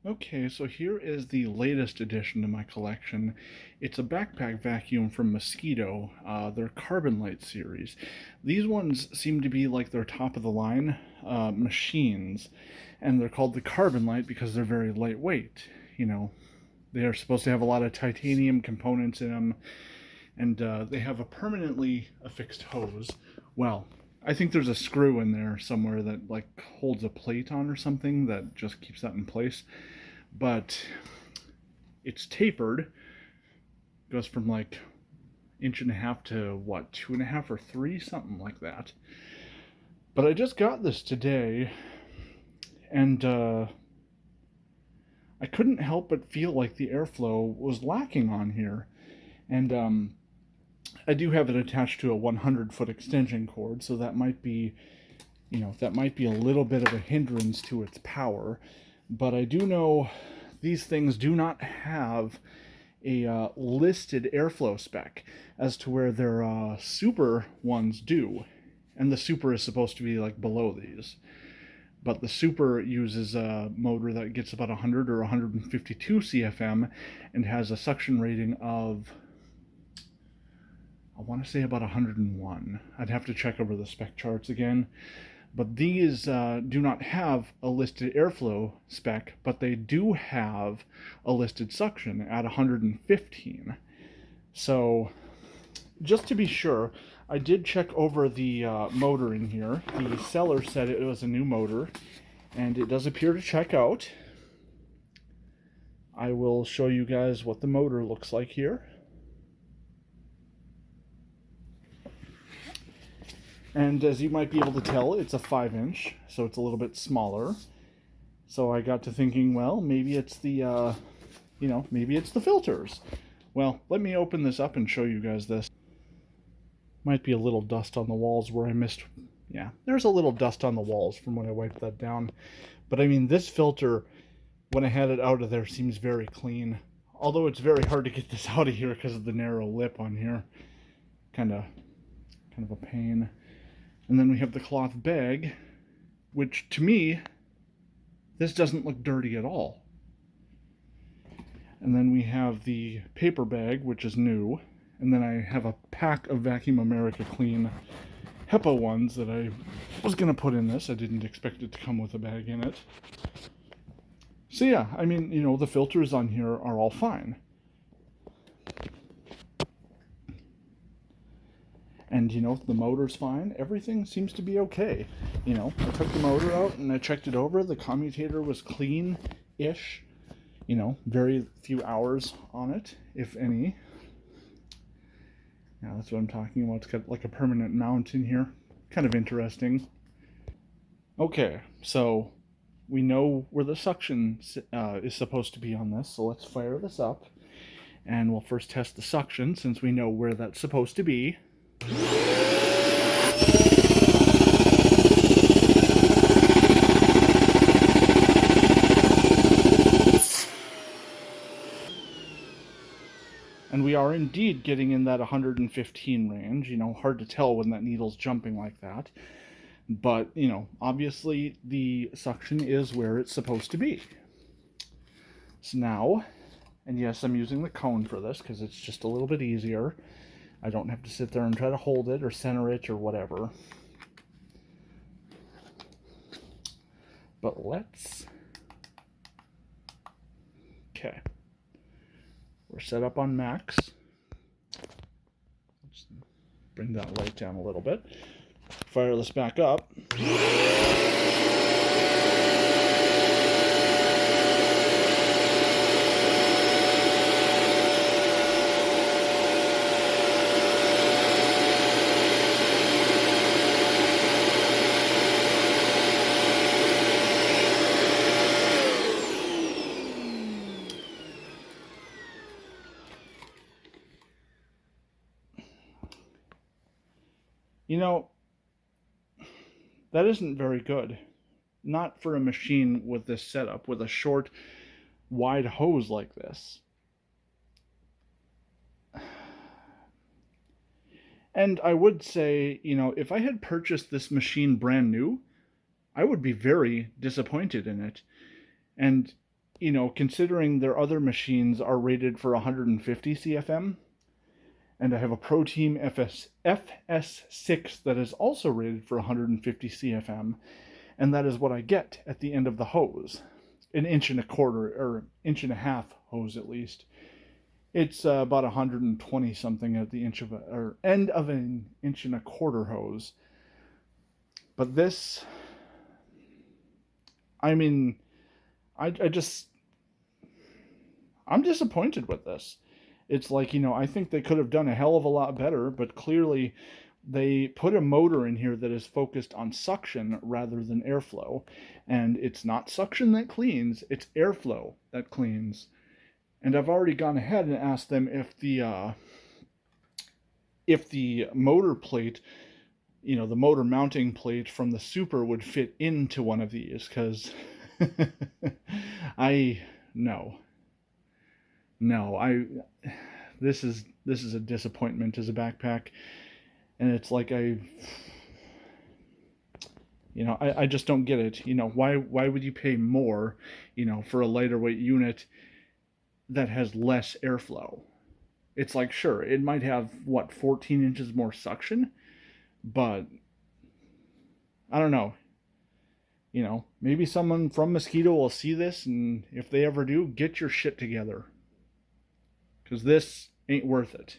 Okay, so here is the latest addition to my collection. It's a backpack vacuum from Mosquito, their Carbon Lite series. These ones seem to be like their top of the line machines, and they're called the Carbon Lite because they're very lightweight. You know, they are supposed to have a lot of titanium components in them, and they have a permanently affixed hose. Well, I think there's a screw in there somewhere that like holds a plate on or something that just keeps that in place. But it's tapered, goes from like inch and a half to what, 2.5 or 3, something like that. But I just got this today, and I couldn't help but feel like the airflow was lacking on here. And I do have it attached to a 100-foot extension cord, so that might be, that might be a little bit of a hindrance to its power. But I do know these things do not have a listed airflow spec as to where their super ones do. And the super is supposed to be like below these. But the super uses a motor that gets about 100 or 152 CFM and has a suction rating of, I want to say, about 101. I'd have to check over the spec charts again. But these do not have a listed airflow spec, but they do have a listed suction at 115. So, just to be sure, I did check over the motor in here. The seller said it was a new motor, and it does appear to check out. I will show you guys what the motor looks like here. And as you might be able to tell, it's a 5-inch, so it's a little bit smaller. So I got to thinking, well, maybe it's the, maybe it's the filters. Well, let me open this up and show you guys this. Might be a little dust on the walls where I missed. Yeah, there's a little dust on the walls from when I wiped that down. But I mean, this filter, when I had it out of there, seems very clean. Although it's very hard to get this out of here because of the narrow lip on here. Kind of a pain. And then we have the cloth bag, which to me, this doesn't look dirty at all. And then we have the paper bag, which is new. And then I have a pack of Vacuum America Clean HEPA ones that I was going to put in this. I didn't expect it to come with a bag in it. So yeah, I mean, the filters on here are all fine. And, the motor's fine. Everything seems to be okay. I took the motor out and I checked it over. The commutator was clean-ish. Very few hours on it, if any. Yeah, that's what I'm talking about. It's got like a permanent mount in here. Kind of interesting. Okay, so we know where the suction is supposed to be on this. So let's fire this up. And we'll first test the suction since we know where that's supposed to be. And we are indeed getting in that 115 range. Hard to tell when that needle's jumping like that. But, obviously the suction is where it's supposed to be. So now, and yes, I'm using the cone for this because it's just a little bit easier. I don't have to sit there and try to hold it or center it or whatever. But let's... Okay. We're set up on max. Let's bring that light down a little bit. Fire this back up. That isn't very good. Not for a machine with this setup, with a short, wide hose like this. And I would say, if I had purchased this machine brand new, I would be very disappointed in it. And considering their other machines are rated for 150 CFM, and I have a Proteam FS6 that is also rated for 150 CFM, and that is what I get at the end of the hose. An inch and a quarter, or inch and a half hose at least. It's about 120 something at the end of an inch and a quarter hose. But this, I mean, I just, I'm disappointed with this. It's like, I think they could have done a hell of a lot better, but clearly they put a motor in here that is focused on suction rather than airflow. And it's not suction that cleans, it's airflow that cleans. And I've already gone ahead and asked them if the motor plate, the motor mounting plate from the Super would fit into one of these, because no. No, this is a disappointment as a backpack, and it's like I just don't get it. Why would you pay more, for a lighter weight unit that has less airflow? It's like, sure, it might have 14 inches more suction, but I don't know. Maybe someone from Mosquito will see this, and if they ever do, get your shit together. Because this ain't worth it.